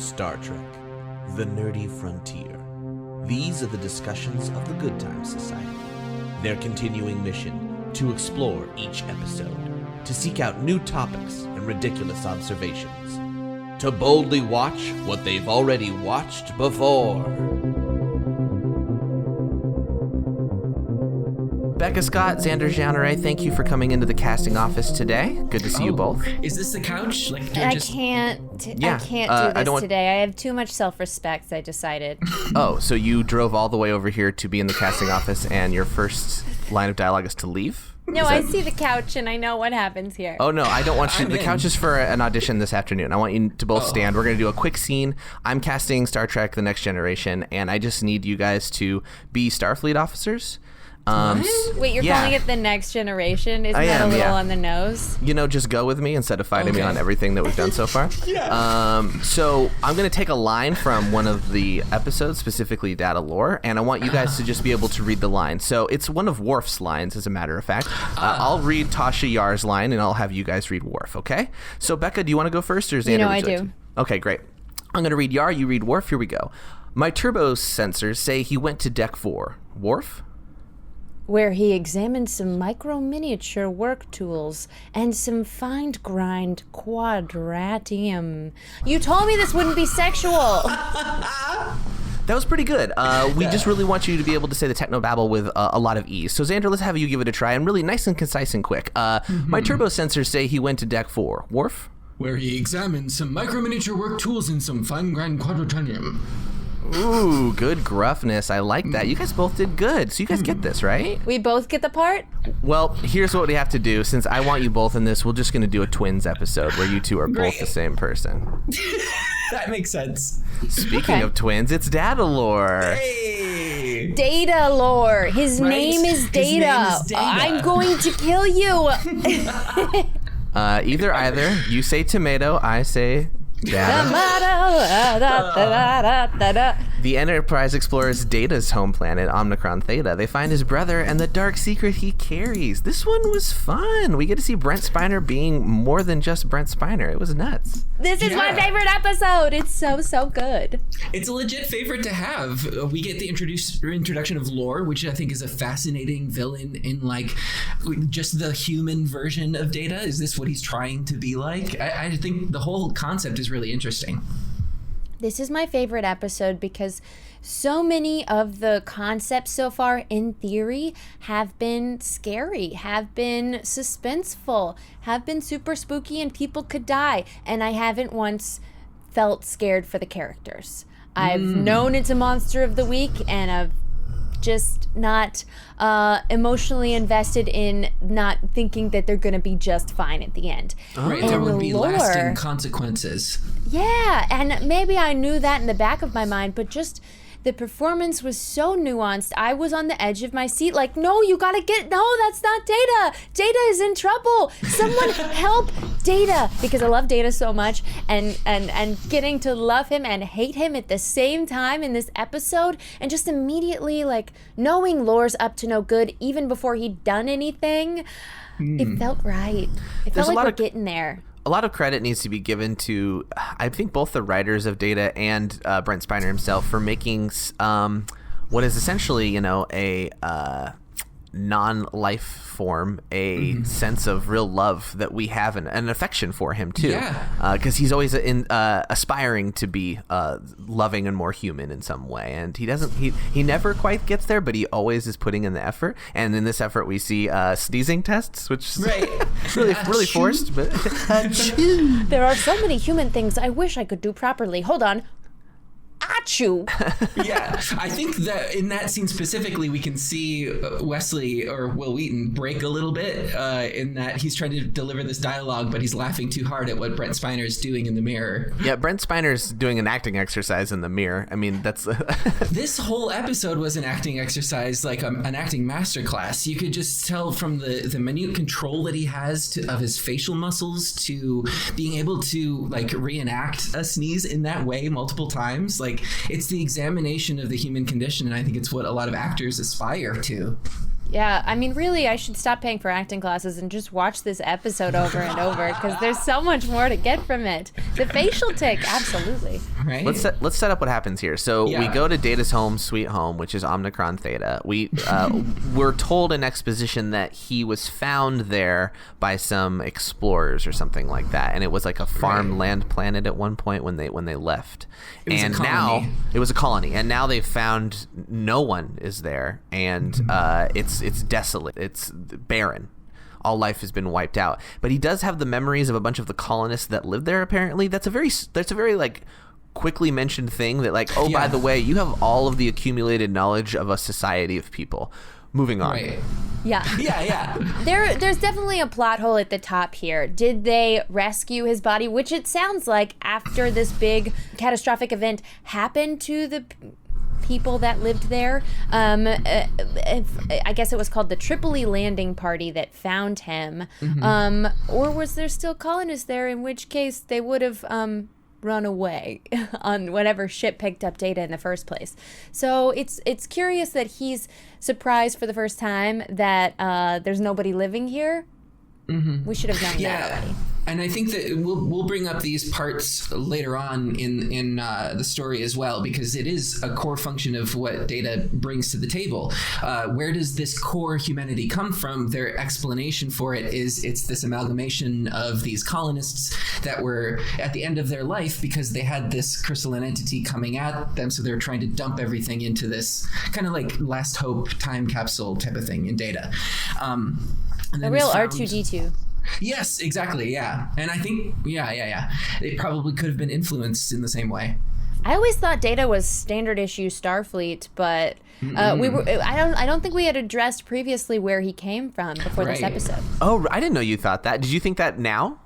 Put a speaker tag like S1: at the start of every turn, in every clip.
S1: Star Trek, The Nerdy Frontier. These are the discussions of the Good Times Society. Their continuing mission to explore each episode, to seek out new topics and ridiculous observations, to boldly watch what they've already watched before. Becca Scott, Xander Jeanneret, thank you for coming into the casting office today. Good to see you both.
S2: Is this the couch?
S3: I can't do this today. I have too much self-respect, I decided.
S1: Oh, so you drove all the way over here to be in the casting office, and your first line of dialogue is to leave?
S3: No, I see the couch and I know what happens here.
S1: Oh, no, I don't want you. The couch is for an audition this afternoon. I want you to both stand. We're going to do a quick scene. I'm casting Star Trek The Next Generation, and I just need you guys to be Starfleet officers.
S3: Wait, you're calling it The Next Generation? Isn't that a little on the nose?
S1: You know, just go with me instead of fighting me on everything that we've done so far. So I'm going to take a line from one of the episodes, specifically Datalore, and I want you guys to just be able to read the line. So it's one of Worf's lines, as a matter of fact. I'll read Tasha Yar's line, and I'll have you guys read Worf, okay? So, Becca, do you want to go first, or Xander?
S3: I do.
S1: Okay, great. I'm going to read Yar, you read Worf. Here we go. My turbo sensors say he went to Deck 4. Worf?
S3: Where he examined some micro-miniature work tools and some fine-grind quadratium. You told me this wouldn't be sexual.
S1: That was pretty good. We just really want you to be able to say the technobabble with a lot of ease. So, Xander, let's have you give it a try, and really nice and concise and quick. My turbo sensors say he went to Deck 4. Worf?
S2: Where he examined some micro-miniature work tools and some fine-grind quadratium.
S1: Ooh, good gruffness. I like that. You guys both did good. So you guys get this, right?
S3: We both get the part?
S1: Well, here's what we have to do. Since I want you both in this, we're just going to do a twins episode where you two are both the same person.
S2: That makes sense.
S1: Speaking of twins, it's Datalore.
S2: Hey!
S3: Datalore. His name is Data. I'm going to kill you.
S1: Either. You say tomato, I say Data. The Enterprise explores Data's home planet, Omicron Theta. They find his brother and the dark secret he carries. This one was fun. We get to see Brent Spiner being more than just Brent Spiner. It was nuts.
S3: This is my favorite episode. It's so good.
S2: It's a legit favorite to have. We get the introduction of Lore, which I think is a fascinating villain in like just the human version of Data. Is this what he's trying to be like? I think the whole concept is really interesting.
S3: This is my favorite episode because so many of the concepts so far, in theory, have been scary, have been suspenseful, have been super spooky, and people could die. And I haven't once felt scared for the characters. I've known it's a monster of the week, and I've just not emotionally invested in not thinking that they're going to be just fine at the end.
S2: Right, there would be lasting consequences.
S3: Yeah, and maybe I knew that in the back of my mind, but just the performance was so nuanced. I was on the edge of my seat like, no, that's not Data. Data is in trouble. Someone help Data, because I love Data so much, and getting to love him and hate him at the same time in this episode, and just immediately like knowing Lore's up to no good even before he'd done anything. It felt right. It felt like we're getting there.
S1: A lot of credit needs to be given to, I think, both the writers of Data and Brent Spiner himself for making what is essentially, a non-life form a sense of real love that we have and an affection for him too. Yeah. Because he's always aspiring to be loving and more human in some way, and he never quite gets there, but he always is putting in the effort. And in this effort, we see sneezing tests, which is really forced. But
S3: there are so many human things I wish I could do properly. Hold on. Achoo.
S2: Yeah, I think that in that scene specifically, we can see Wesley or Will Wheaton break a little bit in that he's trying to deliver this dialogue, but he's laughing too hard at what Brent Spiner is doing in the mirror.
S1: Yeah, Brent Spiner's doing an acting exercise in the mirror. I mean, that's...
S2: This whole episode was an acting exercise, like an acting masterclass. You could just tell from the minute control that he has of his facial muscles to being able to like reenact a sneeze in that way multiple times. Like, it's the examination of the human condition, and I think it's what a lot of actors aspire to.
S3: Yeah, I mean, really, I should stop paying for acting classes and just watch this episode over and over because there's so much more to get from it. The facial tic, absolutely.
S2: Right.
S1: Let's set up what happens here. So we go to Data's home, sweet home, which is Omicron Theta. We're told in exposition that he was found there by some explorers or something like that, and it was like a farmland planet at one point when they left. And now it was a colony, and now they've found no one is there, and it's desolate. It's barren. All life has been wiped out. But he does have the memories of a bunch of the colonists that lived there. Apparently, that's a very like quickly mentioned thing that like, by the way, you have all of the accumulated knowledge of a society of people. Moving on.
S2: Right.
S3: Yeah. There's definitely a plot hole at the top here. Did they rescue his body, which it sounds like after this big catastrophic event happened to the people that lived there? I guess it was called the Tripoli Landing Party that found him. Or was there still colonists there, in which case they would have run away on whatever ship picked up Data in the first place. So it's curious that he's surprised for the first time that there's nobody living here. We should have known that already.
S2: And I think that we'll bring up these parts later on in the story as well, because it is a core function of what Data brings to the table. Where does this core humanity come from? Their explanation for it is it's this amalgamation of these colonists that were at the end of their life because they had this crystalline entity coming at them, so they're trying to dump everything into this kind of like Last Hope time capsule type of thing in Data.
S3: A real R2-D2.
S2: Yes, exactly. Yeah. And I think, it probably could have been influenced in the same way.
S3: I always thought Data was standard issue Starfleet, but I don't think we had addressed previously where he came from before this episode.
S1: Oh, I didn't know you thought that. Did you think that now?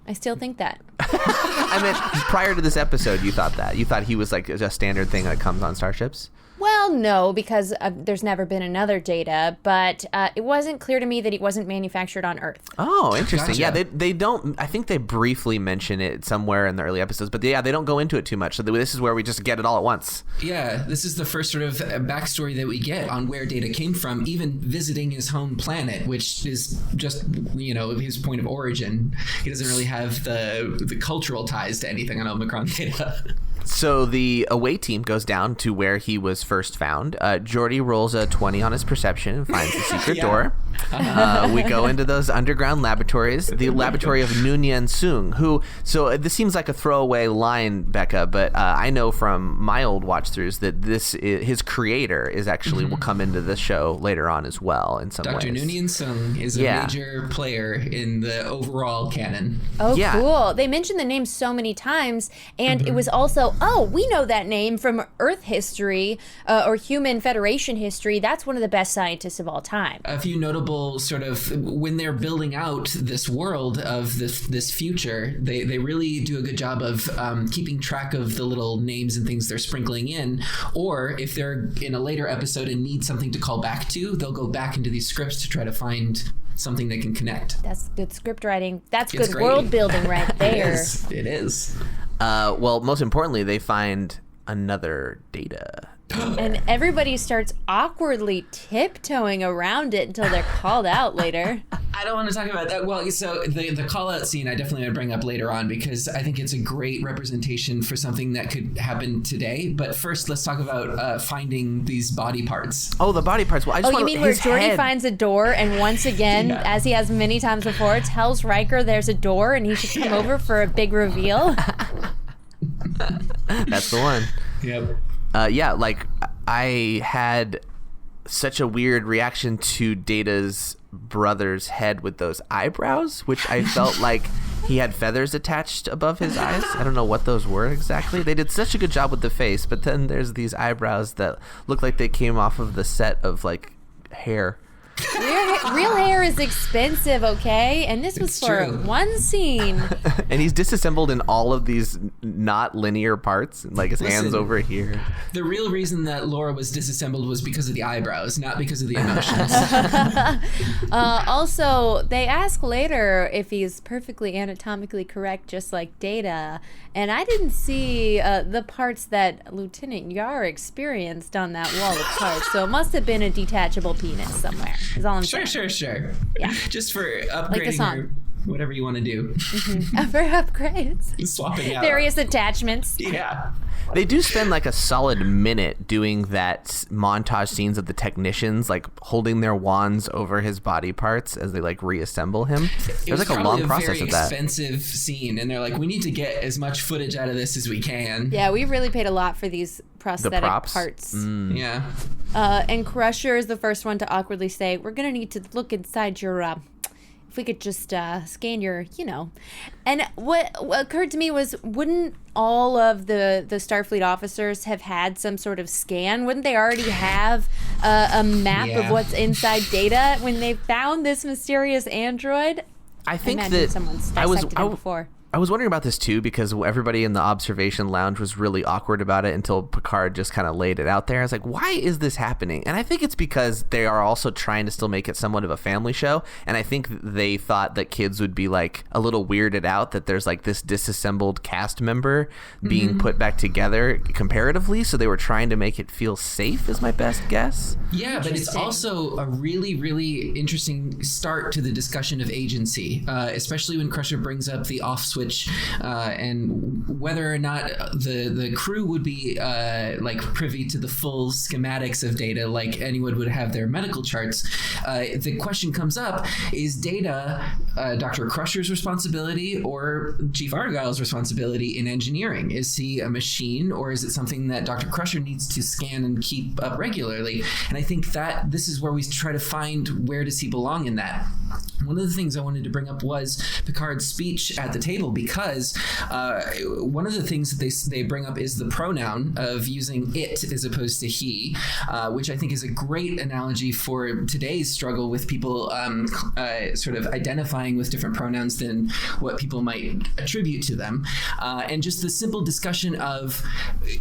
S3: I still think that.
S1: I meant prior to this episode, you thought that. You thought he was like a standard thing that comes on starships?
S3: Well, no, because there's never been another Data, but it wasn't clear to me that he wasn't manufactured on Earth.
S1: Oh, interesting.
S2: Gotcha.
S1: Yeah, they don't, I think they briefly mention it somewhere in the early episodes, but they don't go into it too much. So this is where we just get it all at once.
S2: Yeah, this is the first sort of backstory that we get on where Data came from, even visiting his home planet, which is just, his point of origin. He doesn't really have the cultural ties to anything on Omicron Theta.
S1: So the away team goes down to where he was first found. Geordi rolls a 20 on his perception and finds the secret door. We go into those underground laboratories, the laboratory of Nunyan Sung, so this seems like a throwaway line, Becca, but I know from my old watch-throughs that his creator is actually will come into the show later on as well in some ways.
S2: Dr. Nunyan Sung is a major player in the overall canon.
S3: Oh, cool. They mentioned the name so many times, and it was also, we know that name from Earth history or Human Federation history. That's one of the best scientists of all time.
S2: A few notable sort of, when they're building out this world of this future, they really do a good job of keeping track of the little names and things they're sprinkling in, or if they're in a later episode and need something to call back to, they'll go back into these scripts to try to find something they can connect.
S3: That's good script writing. That's good world building right there.
S2: It is.
S1: Well, most importantly, they find another Data.
S3: And everybody starts awkwardly tiptoeing around it until they're called out later.
S2: I don't want to talk about that. Well, so the call-out scene I definitely want to bring up later on because I think it's a great representation for something that could happen today. But first, let's talk about finding these body parts.
S1: Oh, the body parts. Well, I just
S3: you mean where Geordi finds a door and once again, as he has many times before, tells Riker there's a door and he should come over for a big reveal?
S1: That's the one.
S2: Yep.
S1: I had such a weird reaction to Data's brother's head with those eyebrows, which I felt like he had feathers attached above his eyes. I don't know what those were exactly. They did such a good job with the face, but then there's these eyebrows that look like they came off of the set of like Hair.
S3: Weird real hair is expensive, okay? And this was for one scene.
S1: And he's disassembled in all of these not linear parts, like his hands over here.
S2: The real reason that Laura was disassembled was because of the eyebrows, not because of the emotions.
S3: Also, they ask later if he's perfectly anatomically correct, just like Data. And I didn't see the parts that Lieutenant Yar experienced on that wall of parts. So it must have been a detachable penis somewhere, is all I'm saying.
S2: Sure.
S3: Yeah.
S2: Just for upgrading
S3: like the song.
S2: or whatever you want to do.
S3: Mm-hmm. For upgrades.
S2: Swapping out.
S3: Various attachments.
S2: Yeah.
S1: They do spend like a solid minute doing that montage scenes of the technicians like holding their wands over his body parts as they like reassemble him. There's like a long process of that.
S2: It was a very expensive scene, and they're like, we need to get as much footage out of this as we can.
S3: Yeah, we really paid a lot for these prosthetic parts.
S2: Yeah.
S3: And Crusher is the first one to awkwardly say, we're going to need to look inside your... if we could just scan your, And what occurred to me was, wouldn't all of the Starfleet officers have had some sort of scan? Wouldn't they already have a map of what's inside Data when they found this mysterious android?
S1: I think
S3: that someone's dissected it before.
S1: I was wondering about this too, because everybody in the observation lounge was really awkward about it until Picard just kind of laid it out there. I was like, why is this happening? And I think it's because they are also trying to still make it somewhat of a family show. And I think they thought that kids would be like a little weirded out that there's like this disassembled cast member being put back together comparatively. So they were trying to make it feel safe, is my best guess.
S2: Yeah, but it's also a really, really interesting start to the discussion of agency, especially when Crusher brings up the off switch and whether or not the crew would be like privy to the full schematics of Data like anyone would have their medical charts. The question comes up, is Data Dr. Crusher's responsibility or Chief Argyle's responsibility in engineering? Is he a machine, or is it something that Dr. Crusher needs to scan and keep up regularly? And I think that this is where we try to find where does he belong in that. One of the things I wanted to bring up was Picard's speech at the table, because one of the things that they bring up is the pronoun of using it as opposed to he, which I think is a great analogy for today's struggle with people sort of identifying with different pronouns than what people might attribute to them. And just the simple discussion of,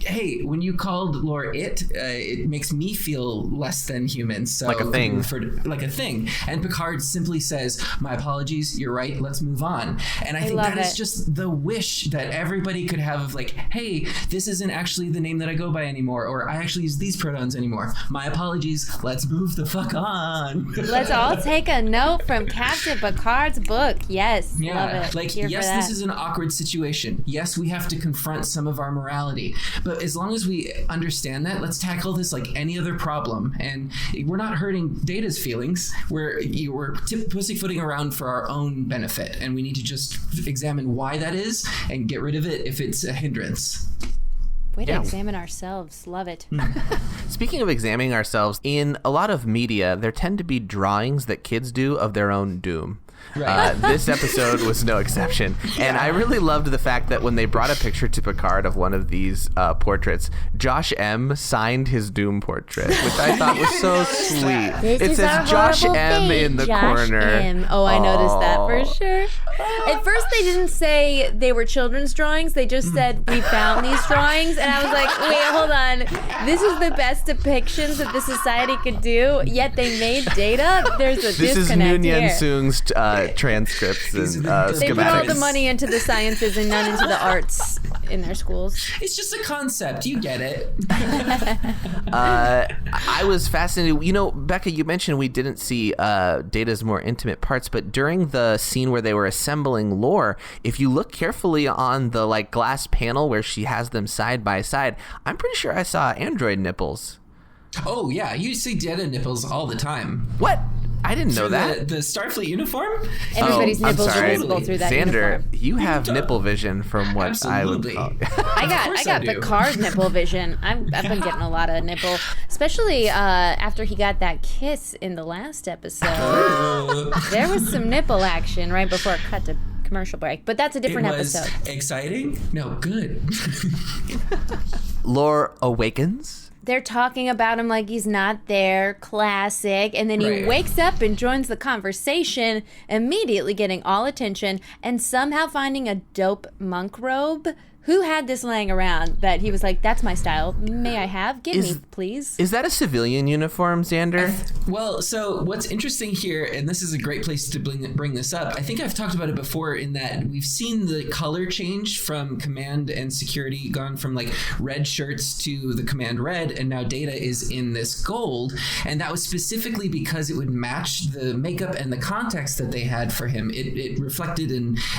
S2: hey, when you called Laura it makes me feel less than human. So
S1: like a thing.
S2: Like a thing. And Picard simply says, my apologies, you're right, let's move on. And I think that is just the wish that everybody could have of like, hey, this isn't actually the name that I go by anymore, or I actually use these pronouns anymore. My apologies, let's move the fuck on.
S3: Let's all take a note from Captain Picard's book. Yes, love it.
S2: Like, yes, this is an awkward situation. Yes, we have to confront some of our morality. But as long as we understand that, let's tackle this like any other problem. And we're not hurting Data's feelings. We're pussyfooting around for our own benefit. And we need to just examine why that is and get rid of it if it's a hindrance.
S3: Way to examine ourselves. Love it.
S1: Speaking of examining ourselves, in a lot of media, there tend to be drawings that kids do of their own doom. Right. This episode was no exception. And I really loved the fact that when they brought a picture to Picard of one of these portraits, Josh M. signed his Doom portrait, which I thought was so sweet.
S3: It says Josh M. in the corner. Oh, I noticed that for sure. At first, they didn't say they were children's drawings. They just said, we found these drawings. And I was like, wait, hold on. This is the best depictions that the society could do, yet they made Data? There's a disconnect
S1: is
S3: here.
S1: Noon Yen Soong's transcripts and schematics.
S3: They put all the money into the sciences and none into the arts in their schools.
S2: It's just a concept. You get it.
S1: I was fascinated. You know, Becca, you mentioned we didn't see Data's more intimate parts, but during the scene where they were assembling Lore, if you look carefully on the like glass panel where she has them side by side, I'm pretty sure I saw android nipples.
S2: Oh, yeah. You see Data nipples all the time.
S1: What? I didn't know that.
S2: The Starfleet uniform?
S3: Everybody's nipples are visible through that
S1: Xander,
S3: uniform.
S1: you have nipple vision from what
S2: Absolutely.
S1: I would call.
S3: I got Picard nipple vision. I've been getting a lot of nipple, especially after he got that kiss in the last episode. There was some nipple action right before it cut to commercial break, but that's a different episode.
S2: Exciting? No, good.
S1: Lore awakens
S3: they're talking about him like he's not there, classic, and then he wakes up and joins the conversation, immediately getting all attention and somehow finding a dope monk robe. Who had this laying around that he was like, that's my style, may I have? Give me, please.
S1: Is that a civilian uniform, Xander?
S2: Well, so what's interesting here, and this is a great place to bring this up, I think I've talked about it before in that we've seen the color change from command and security, gone from like red shirts to the command red, and now Data is in this gold, and that was specifically because it would match the makeup and the context that they had for him. It reflected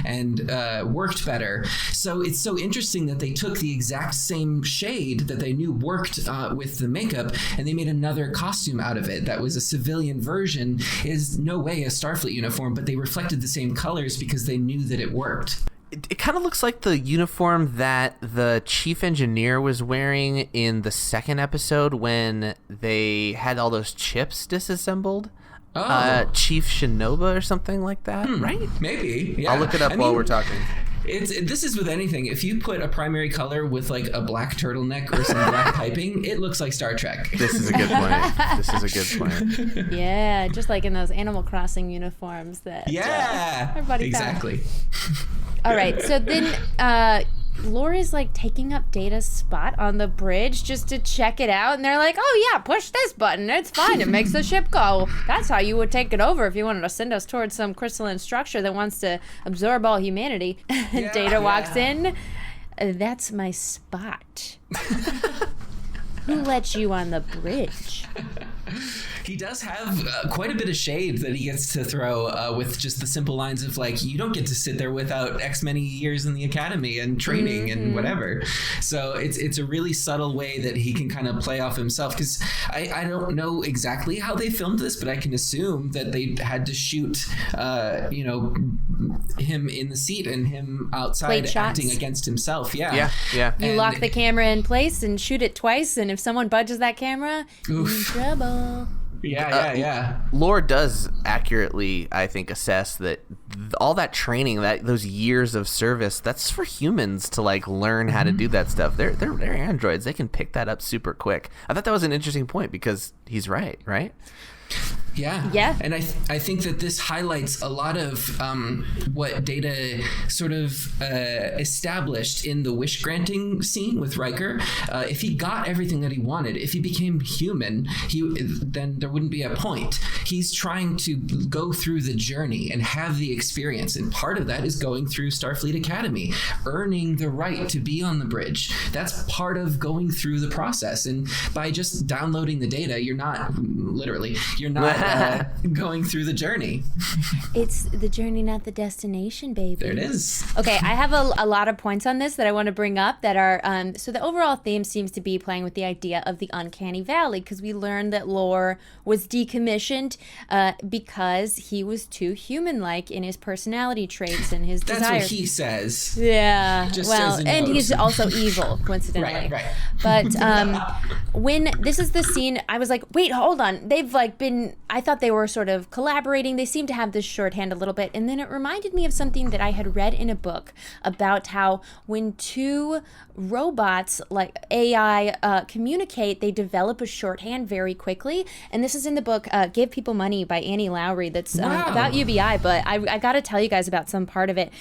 S2: and worked better. So it's so interesting that they took the exact same shade that they knew worked with the makeup, and they made another costume out of it that was a civilian version. Is no way a Starfleet uniform, but they reflected the same colors because they knew that it worked.
S1: It kind of looks like the uniform that the chief engineer was wearing in the second episode when they had all those chips disassembled. Chief Shinoba or something like that, right?
S2: Maybe. Yeah.
S1: I'll look it up while we're talking.
S2: This is with anything. If you put a primary color with like a black turtleneck or some black piping, it looks like Star Trek.
S1: This is a good point.
S3: Yeah, just like in those Animal Crossing uniforms that everybody
S2: exactly.
S3: All right, so then Laura's like taking up Data's spot on the bridge just to check it out, and they're like, oh yeah, push this button, it's fine, it makes the ship go. That's how you would take it over if you wanted to send us towards some crystalline structure that wants to absorb all humanity. Data walks in, that's my spot. Who let you on the bridge?
S2: He does have quite a bit of shade that he gets to throw with just the simple lines of like, you don't get to sit there without X many years in the academy and training and whatever. So it's a really subtle way that he can kind of play off himself, because I don't know exactly how they filmed this, but I can assume that they had to shoot him in the seat and him outside acting against himself. Yeah.
S3: You lock the camera in place and shoot it twice, and if someone budges that camera, you're in trouble.
S2: Yeah.
S1: Lore does accurately, I think, assess that all that training, those years of service, that's for humans to like learn how to do that stuff. They're androids. They can pick that up super quick. I thought that was an interesting point because he's right?
S2: Yeah. And I think that this highlights a lot of what Data sort of established in the wish granting scene with Riker. If he got everything that he wanted, if he became human, then there wouldn't be a point. He's trying to go through the journey and have the experience, and part of that is going through Starfleet Academy, earning the right to be on the bridge. That's part of going through the process, and by just downloading the data, you're not going through the journey.
S3: It's the journey, not the destination, baby.
S2: There it is.
S3: Okay, I have a lot of points on this that I want to bring up that are, so the overall theme seems to be playing with the idea of the uncanny valley, because we learned that Lore was decommissioned because he was too human-like in his personality traits and his desires.
S2: That's what he says.
S3: Yeah, and he's also evil, coincidentally.
S2: Right.
S3: But when this is the scene, I was like, wait, hold on. They've like been, I thought they were sort of collaborating. They seem to have this shorthand a little bit. And then it reminded me of something that I had read in a book about how when two robots, like AI, communicate, they develop a shorthand very quickly. And this is in the book Give People Money by Annie Lowry, that's about UBI, but I got to tell you guys about some part of it.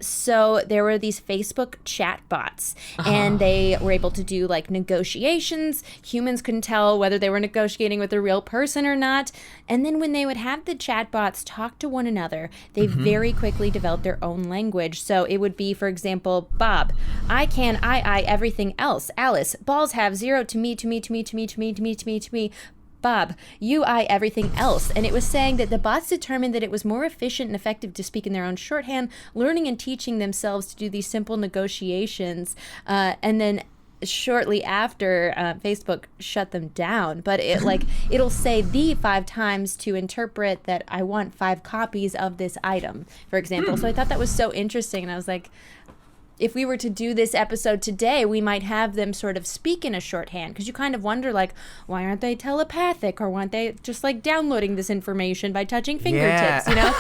S3: So there were these Facebook chat bots, and they were able to do like negotiations. Humans couldn't tell whether they were negotiating with a real person or not. And then when they would have the chatbots talk to one another, they very quickly developed their own language. So it would be, for example, Bob, I everything else. Alice, balls have 0 to me. Bob, you, I, everything else. And it was saying that the bots determined that it was more efficient and effective to speak in their own shorthand, learning and teaching themselves to do these simple negotiations. And then shortly after, Facebook shut them down, but it'll say the 5 times to interpret that I want 5 copies of this item, for example. So I thought that was so interesting, and I was like, if we were to do this episode today, we might have them sort of speak in a shorthand, because you kind of wonder, like, why aren't they telepathic, or why aren't they just like downloading this information by touching fingertips? You know,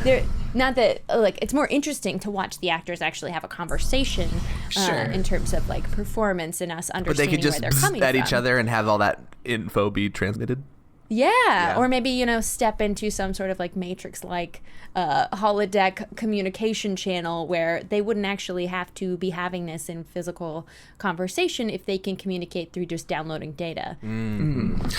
S3: they're not that like it's more interesting to watch the actors actually have a conversation in terms of like performance and us understanding where they're coming from.
S1: At each other and have all that info be transmitted.
S3: Yeah, or maybe, you know, step into some sort of like Matrix-like holodeck communication channel where they wouldn't actually have to be having this in physical conversation if they can communicate through just downloading data.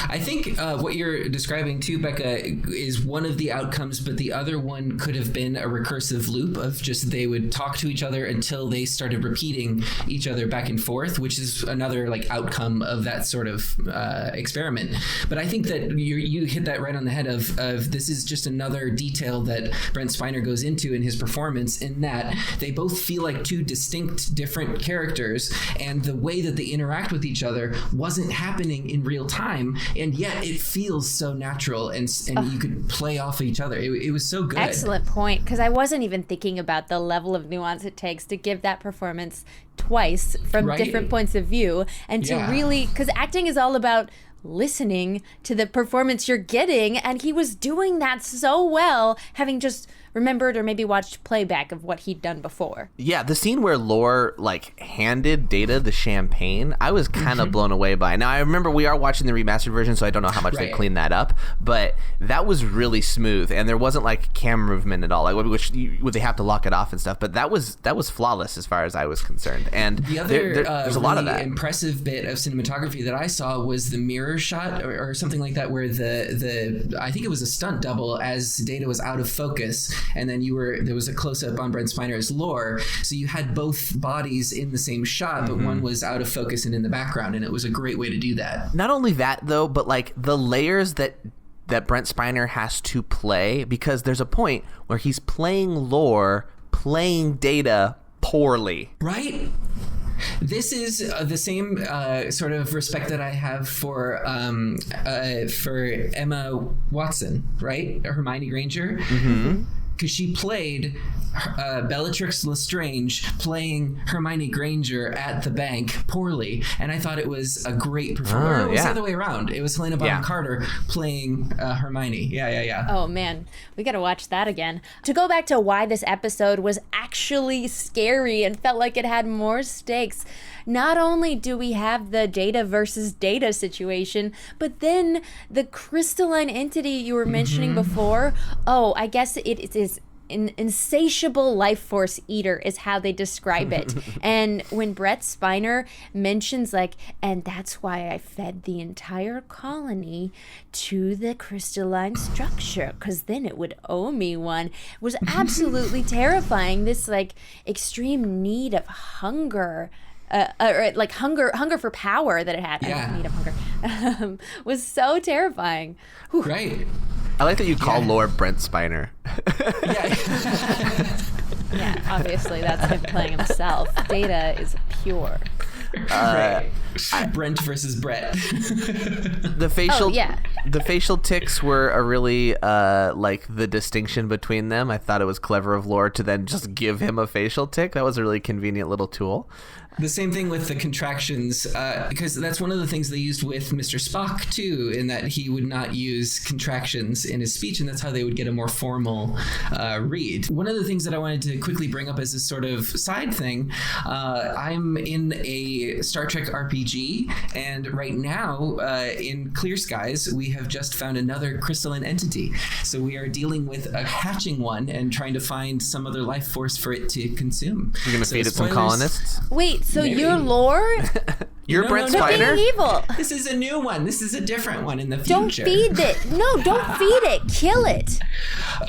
S2: I think what you're describing too, Becca, is one of the outcomes, but the other one could have been a recursive loop of just they would talk to each other until they started repeating each other back and forth, which is another like outcome of that sort of experiment. But I think that you hit that right on the head of this is just another detail that Brent Spiner goes into in his performance, in that they both feel like two distinct different characters, and the way that they interact with each other wasn't happening in real time, and yet it feels so natural, and you could play off each other. It was so good.
S3: Excellent point, because I wasn't even thinking about the level of nuance it takes to give that performance twice from different points of view, and to really, because acting is all about listening to the performance you're getting, and he was doing that so well, having just remembered or maybe watched playback of what he'd done before.
S1: Yeah, the scene where Lore like handed Data the champagne, I was kind of blown away by. Now I remember we are watching the remastered version, so I don't know how much they cleaned that up, but that was really smooth, and there wasn't like camera movement at all. Like would they have to lock it off and stuff? But that was flawless as far as I was concerned. And
S2: the other
S1: there's a lot of that
S2: impressive bit of cinematography that I saw was the mirror shot or something like that, where the I think it was a stunt double as Data was out of focus, and then there was a close-up on Brent Spiner as Lore, so you had both bodies in the same shot, but one was out of focus and in the background, and it was a great way to do that.
S1: Not only that though, but like the layers that Brent Spiner has to play, because there's a point where he's playing Lore, playing Data poorly.
S2: Right? This is the same sort of respect that I have for Emma Watson, right? Hermione Granger. Because she played Bellatrix Lestrange playing Hermione Granger at the bank poorly, and I thought it was a great performance. It was the other way around. It was Helena Bonham Carter playing Hermione. Yeah.
S3: Oh man, we gotta watch that again. To go back to why this episode was actually scary and felt like it had more stakes, not only do we have the Data versus Data situation, but then the crystalline entity you were mentioning before. Oh, I guess it is an insatiable life force eater is how they describe it. And when Brent Spiner mentions like, and that's why I fed the entire colony to the crystalline structure, because then it would owe me one, was absolutely terrifying. This like extreme need of hunger, or like hunger for power that it had. Need of hunger was so terrifying. Whew.
S2: Right.
S1: I like that you call Lore Brent Spiner.
S3: Yeah, obviously that's him playing himself. Data is pure.
S2: Brent versus Brett.
S1: The facial tics were a really like the distinction between them. I thought it was clever of Lore to then just give him a facial tic. That was a really convenient little tool.
S2: The same thing with the contractions, because that's one of the things they used with Mr. Spock, too, in that he would not use contractions in his speech, and that's how they would get a more formal read. One of the things that I wanted to quickly bring up as a sort of side thing, I'm in a Star Trek RPG, and right now, in Clear Skies, we have just found another crystalline entity. So we are dealing with a hatching one and trying to find some other life force for it to consume.
S1: You're going to feed it some colonists?
S3: Wait, so maybe. You're Lore?
S1: You're Brent Spiner?
S3: Being evil.
S2: This is a new one. This is a different one in the future.
S3: Don't feed it. No, don't feed it. Kill it.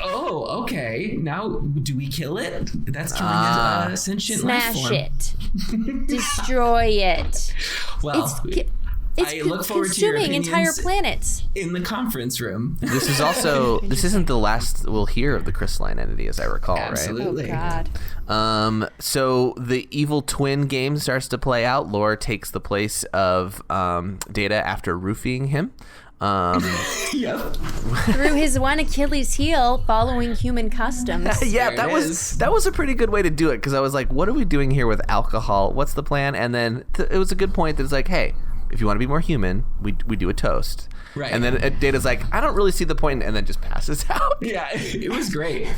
S2: Oh, okay. Now, do we kill it? That's killing a sentient life form.
S3: Smash it. Destroy it.
S2: Well, I look forward to your opinions
S3: entire planets
S2: in the conference room.
S1: This isn't the last we'll hear of the crystalline entity, as I recall,
S2: Absolutely.
S1: right?
S3: Oh, God.
S1: So the evil twin game starts to play out. Lore takes the place of Data after roofing him.
S2: Yep.
S3: Through his one Achilles heel, following human customs.
S1: Yeah, that was a pretty good way to do it, because I was like, what are we doing here with alcohol? What's the plan? And then it was a good point that it's like, hey, if you want to be more human, we do a toast.
S2: Right.
S1: And then Data's like, I don't really see the point, and then just passes out.
S2: Yeah, it was great.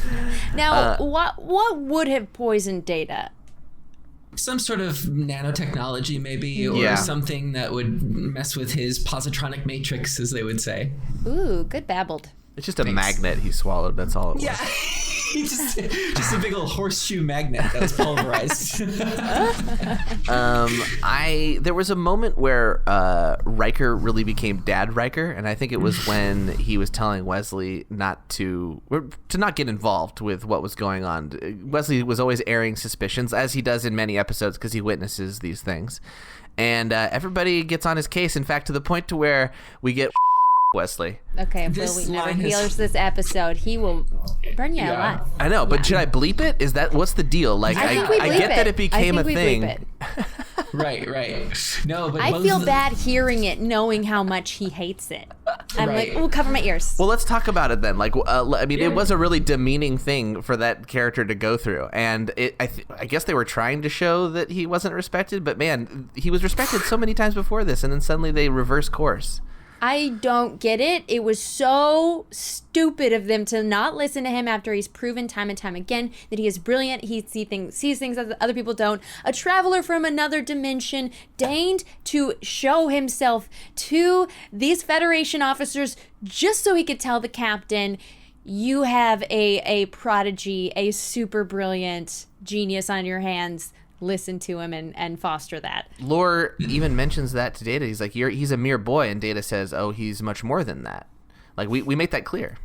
S3: Now, what would have poisoned Data?
S2: Some sort of nanotechnology, maybe, or something that would mess with his positronic matrix, as they would say.
S3: Ooh, good babbled.
S1: It's just a magnet he swallowed. That's all it was.
S2: Yeah. just a big old horseshoe magnet that was pulverized.
S1: There was a moment where Riker really became Dad Riker, and I think it was when he was telling Wesley not to not get involved with what was going on. Wesley was always airing suspicions, as he does in many episodes, because he witnesses these things, and everybody gets on his case. In fact, to the point to where we get Wesley.
S3: Okay, if Will never hears this episode, he will burn you alive.
S1: I know, but should I bleep it? What's the deal? Like, I get that it became a thing.
S2: Right. No, but
S3: I feel bad hearing it, knowing how much he hates it. I'm like, ooh, cover my ears.
S1: Well, let's talk about it then. Like, I mean, it was a really demeaning thing for that character to go through, and I guess they were trying to show that he wasn't respected, but man, he was respected so many times before this, and then suddenly they reverse course.
S3: I don't get it. It was so stupid of them to not listen to him after he's proven time and time again that he is brilliant. He sees things that other people don't. A traveler from another dimension deigned to show himself to these Federation officers just so he could tell the captain, you have a prodigy, a super brilliant genius on your hands. Listen to him and foster that.
S1: Lore even mentions that to Data. He's like, he's a mere boy, and Data says, oh, he's much more than that. Like, we make that clear.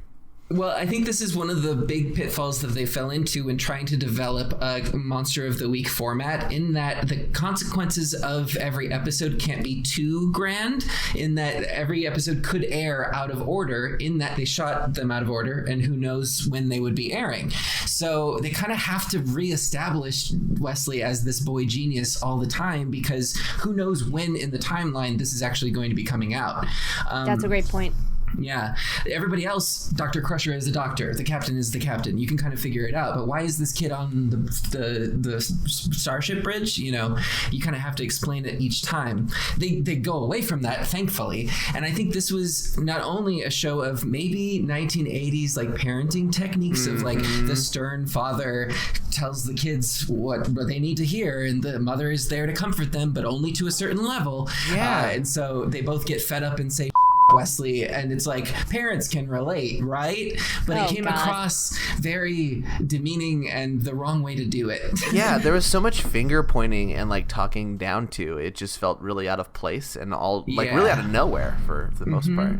S2: Well, I think this is one of the big pitfalls that they fell into when trying to develop a Monster of the Week format, in that the consequences of every episode can't be too grand, in that every episode could air out of order, in that they shot them out of order, and who knows when they would be airing. So they kind of have to reestablish Wesley as this boy genius all the time, because who knows when in the timeline this is actually going to be coming out.
S3: That's a great point.
S2: Yeah. Everybody else, Dr. Crusher is the doctor. The captain is the captain. You can kind of figure it out. But why is this kid on the Starship Bridge? You know, you kind of have to explain it each time. They go away from that, thankfully. And I think this was not only a show of maybe 1980s like parenting techniques of like the stern father tells the kids what they need to hear, and the mother is there to comfort them, but only to a certain level.
S1: Yeah.
S2: And so they both get fed up and say Wesley, and it's like parents can relate, right? But it came across very demeaning and the wrong way to do it.
S1: Yeah, there was so much finger pointing and like talking down to. It just felt really out of place and all like really out of nowhere for the most part.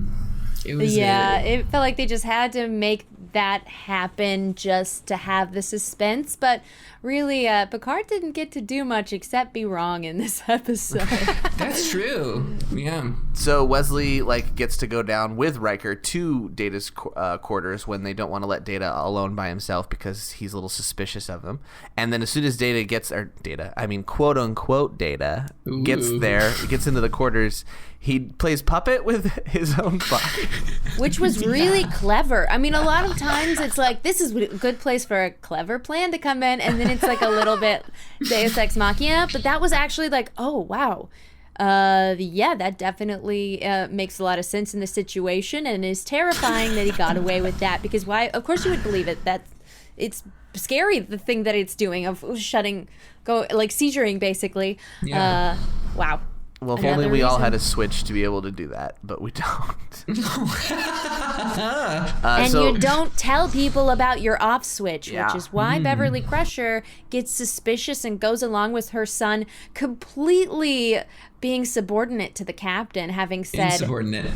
S2: It was
S3: it felt like they just had to make that happen just to have the suspense, but really Picard didn't get to do much except be wrong in this episode.
S2: That's true. Yeah.
S1: So Wesley like gets to go down with Riker to Data's quarters when they don't want to let Data alone by himself because he's a little suspicious of him. And then as soon as quote unquote Data gets there, gets into the quarters, he plays puppet with his own body.
S3: Which was really clever. I mean, a lot of times it's like, this is a good place for a clever plan to come in, and then it's like a little bit Deus Ex Machina, but that was actually like, oh, wow. That definitely makes a lot of sense in the situation, and is terrifying that he got away with that, because why? Of course you would believe it. It's scary, the thing that it's doing of seizuring, basically.
S2: Yeah.
S3: Wow.
S1: Well, if only we all had a switch to be able to do that, but we don't.
S3: You don't tell people about your off switch, which is why Beverly Crusher gets suspicious and goes along with her son completely being subordinate to the captain, having said...
S2: Insubordinate.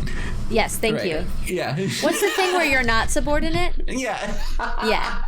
S3: Yes, thank you.
S2: Yeah.
S3: What's the thing where you're not subordinate?
S2: Yeah.
S3: Yeah.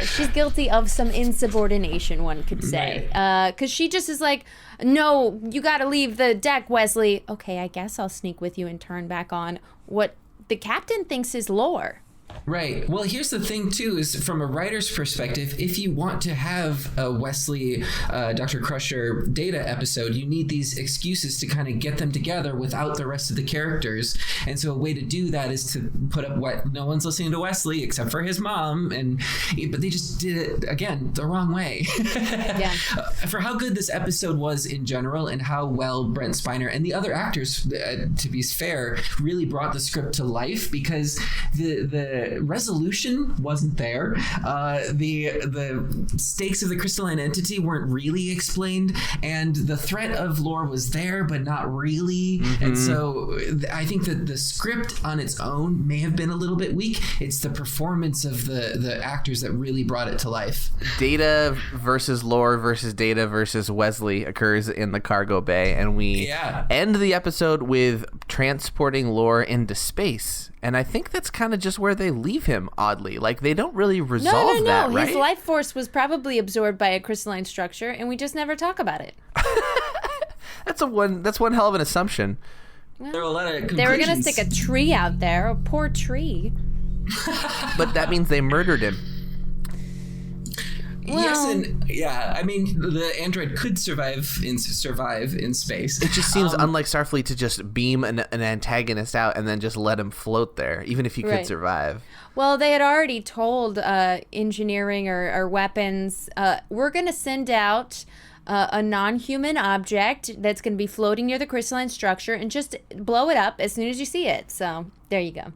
S3: She's guilty of some insubordination, one could say. Because she just is like, no, you got to leave the deck, Wesley. Okay, I guess I'll sneak with you and turn back on what the captain thinks is lore.
S2: Right. Well, here's the thing, too, is from a writer's perspective, if you want to have a Wesley, Dr. Crusher Data episode, you need these excuses to kind of get them together without the rest of the characters. And so a way to do that is to put up what no one's listening to Wesley except for his mom. But they just did it, again, the wrong way. Yeah. For how good this episode was in general and how well Brent Spiner and the other actors, to be fair, really brought the script to life, because the resolution wasn't there. The stakes of the crystalline entity weren't really explained, and the threat of lore was there, but not really. Mm-hmm. And so I think that the script on its own may have been a little bit weak. It's the performance of the actors that really brought it to life. Data
S1: versus lore versus Data versus Wesley occurs in the cargo bay, and we end the episode with transporting lore into space. And I think that's kind of just where they leave him, oddly. Like, they don't really resolve that, right?
S3: His life force was probably absorbed by a crystalline structure, and we just never talk about it.
S1: That's one hell of an assumption.
S3: Well,
S2: there are a lot of conclusions.
S3: They were going to stick a tree out there, a poor tree.
S1: But that means they murdered him.
S2: Well, yes, and I mean, the android could survive in space.
S1: It just seems unlike Starfleet to just beam an antagonist out and then just let him float there, even if he could survive.
S3: Well, they had already told engineering or weapons, we're going to send out a non-human object that's going to be floating near the crystalline structure, and just blow it up as soon as you see it. So there you go.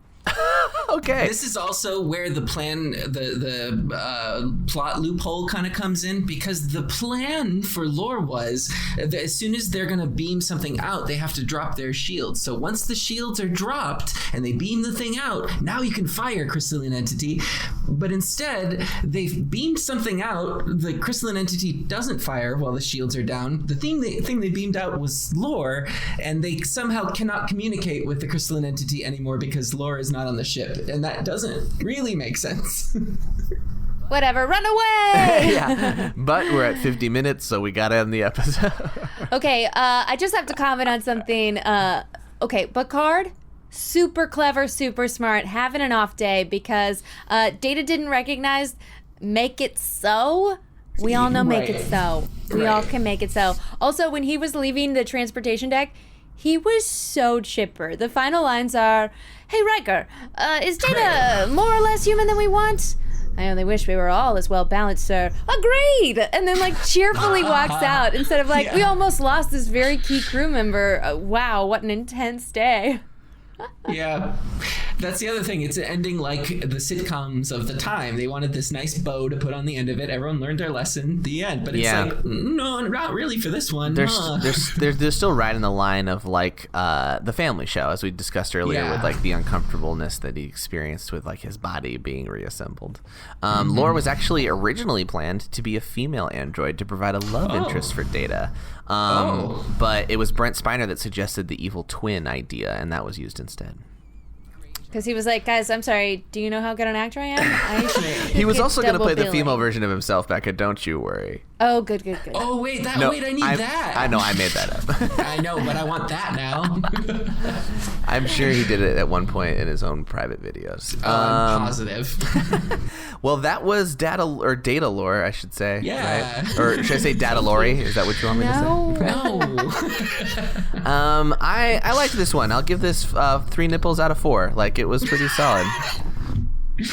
S1: Okay.
S2: This is also where the plan, the plot loophole kind of comes in, because the plan for lore was that as soon as they're going to beam something out, they have to drop their shields. So once the shields are dropped and they beam the thing out, now you can fire crystalline entity. But instead, they've beamed something out. The crystalline entity doesn't fire while the shields are down. The thing they beamed out was lore, and they somehow cannot communicate with the crystalline entity anymore because lore is not on the ship. And that doesn't really make sense.
S3: Whatever, run away!
S1: Yeah, but we're at 50 minutes, so we gotta end the episode.
S3: Okay, I just have to comment on something. Okay, Picard, super clever, super smart, having an off day because Data didn't recognize make it so. We all know make it so. We all can make it so. Also, when he was leaving the transportation deck, he was so chipper. The final lines are, "Hey, Riker, is Data more or less human than we want? I only wish we were all as well balanced, sir." Agreed! And then, cheerfully walks out instead of, we almost lost this very key crew member. Wow, what an intense day.
S2: Yeah. That's the other thing. It's ending like the sitcoms of the time. They wanted this nice bow to put on the end of it. Everyone learned their lesson. The end. But it's no, not really for this one.
S1: They're still riding the line of the family show, as we discussed earlier, with the uncomfortableness that he experienced with his body being reassembled. Lore was actually originally planned to be a female android to provide a love interest for Data. But it was Brent Spiner that suggested the evil twin idea, and that was used instead.
S3: Because he was like, guys, I'm sorry, do you know how good an actor I am?
S1: He was also going to play the female version of himself, Becca, don't you worry.
S3: Oh, good.
S2: Oh, wait, I need that.
S1: I know, I made that up.
S2: I know, but I want that now.
S1: I'm sure he did it at one point in his own private videos.
S2: I'm positive.
S1: Well, that was Datalore, I should say.
S2: Yeah.
S1: Right? Or should I say Datalore? Is that what you want me to
S2: No.
S1: say? I liked this one. I'll give this 3 nipples out of 4. It was pretty solid.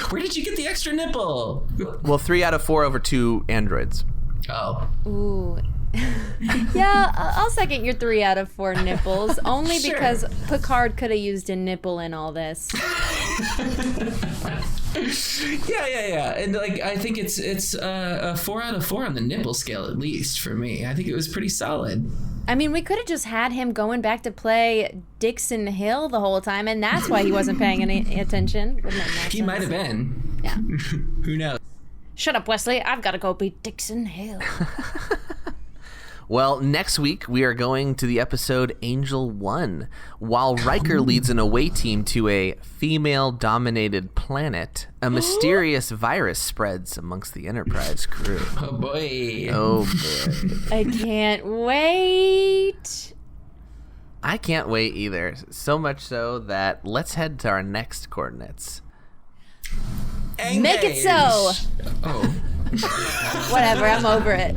S2: Where did you get the extra nipple?
S1: Well, 3 out of 4 over 2 androids.
S2: Oh.
S3: Ooh. Yeah, I'll second your 3 out of 4 nipples, only because Picard could have used a nipple in all this.
S2: Yeah. And I think it's a 4 out of 4 on the nipple scale, at least for me. I think it was pretty solid.
S3: I mean, we could have just had him going back to play Dixon Hill the whole time, and that's why he wasn't paying any attention.
S2: He might have been.
S3: Yeah.
S2: Who knows?
S3: Shut up, Wesley. I've got to go beat Dixon Hill.
S1: Well, next week we are going to the episode Angel 1. While Riker leads an away team to a female-dominated planet, a mysterious virus spreads amongst the Enterprise crew.
S2: Oh, boy.
S3: I can't wait.
S1: I can't wait either. So much so that let's head to our next coordinates.
S2: Engage.
S3: Make it so.
S2: Oh.
S3: Whatever, I'm over it.